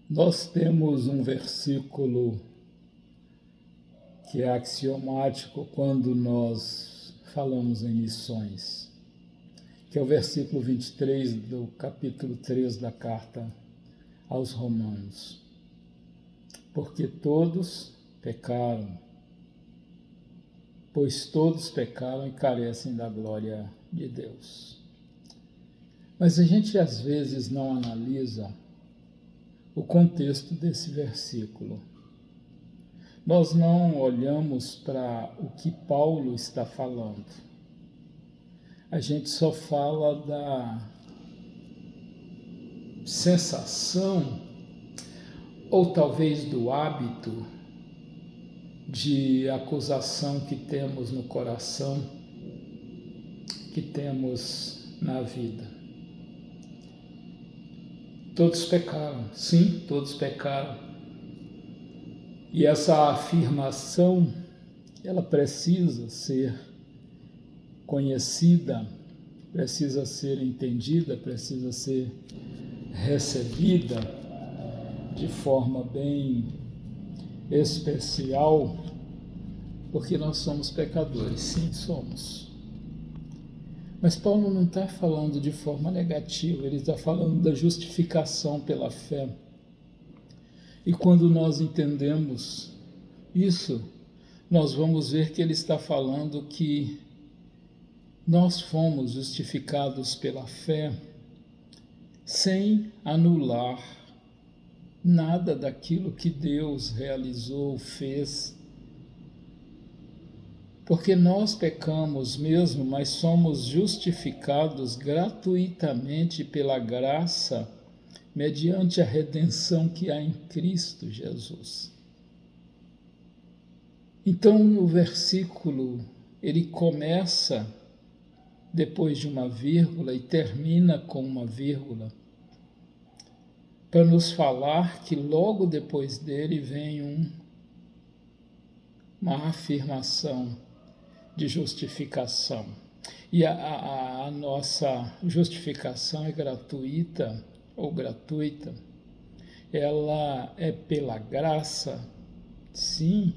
Nós temos um versículo que é axiomático quando nós falamos em missões, que é o versículo 23 do capítulo 3 da carta aos Romanos. Porque todos pecaram, pois todos pecaram e carecem da glória de Deus. Mas a gente às vezes não analisa o contexto desse versículo. Nós não olhamos para o que Paulo está falando. A gente só fala da sensação, ou talvez do hábito, de acusação que temos no coração, que temos na vida. Todos pecaram, sim, todos pecaram. E essa afirmação, ela precisa ser conhecida, precisa ser entendida, precisa ser recebida de forma bem especial, porque nós somos pecadores, sim, somos. Mas Paulo não está falando de forma negativa, ele está falando da justificação pela fé. E quando nós entendemos isso, nós vamos ver que ele está falando que nós fomos justificados pela fé sem anular nada daquilo que Deus realizou, fez. Porque nós pecamos mesmo, mas somos justificados gratuitamente pela graça, mediante a redenção que há em Cristo Jesus. Então, o versículo, ele começa depois de uma vírgula e termina com uma vírgula, para nos falar que logo depois dele vem uma afirmação de justificação. E a nossa justificação é gratuita ou gratuita. Ela é pela graça, sim.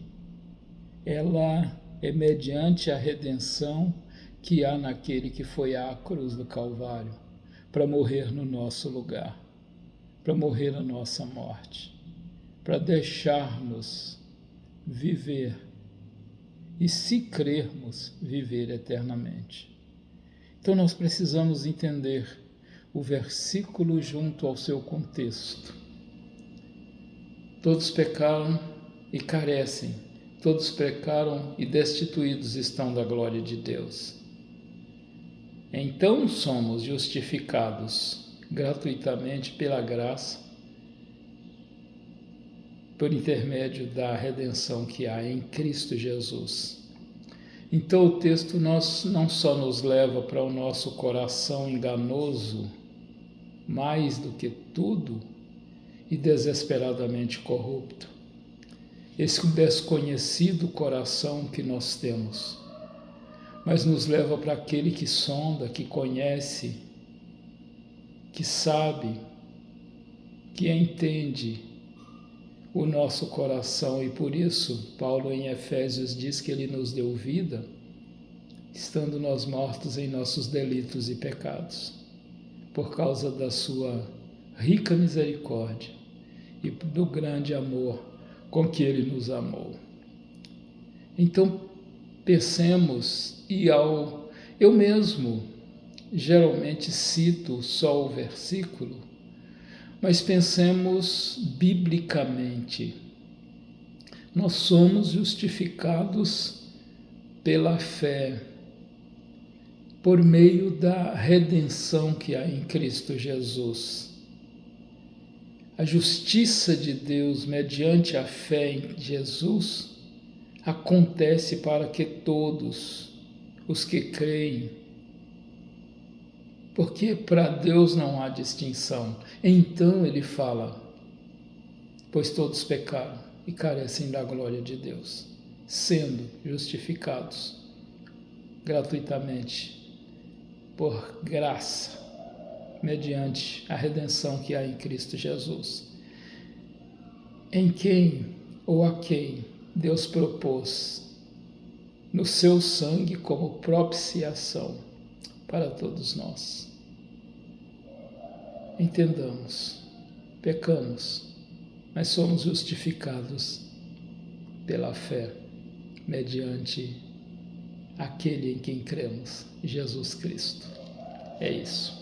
Ela é mediante a redenção que há naquele que foi à cruz do Calvário para morrer no nosso lugar, para morrer a nossa morte, para deixar-nos viver e, se crermos, viver eternamente. Então nós precisamos entender o versículo junto ao seu contexto. Todos pecaram e carecem, todos pecaram e destituídos estão da glória de Deus. Então somos justificados gratuitamente pela graça, por intermédio da redenção que há em Cristo Jesus. Então o texto não só nos leva para o nosso coração enganoso, mais do que tudo, e desesperadamente corrupto, esse desconhecido coração que nós temos, mas nos leva para aquele que sonda, que conhece, que sabe, que entende o nosso coração, e por isso Paulo em Efésios diz que ele nos deu vida, estando nós mortos em nossos delitos e pecados, por causa da sua rica misericórdia e do grande amor com que ele nos amou. Então pensemos, eu mesmo geralmente cito só o versículo, mas pensemos biblicamente. Nós somos justificados pela fé, por meio da redenção que há em Cristo Jesus. A justiça de Deus mediante a fé em Jesus acontece para que todos os que creem, porque para Deus não há distinção. Então ele fala, pois todos pecaram e carecem da glória de Deus, sendo justificados gratuitamente por graça, mediante a redenção que há em Cristo Jesus. em quem ou a quem Deus propôs no seu sangue como propiciação para todos nós. Entendamos, pecamos, mas somos justificados pela fé, mediante aquele em quem cremos, Jesus Cristo. É isso.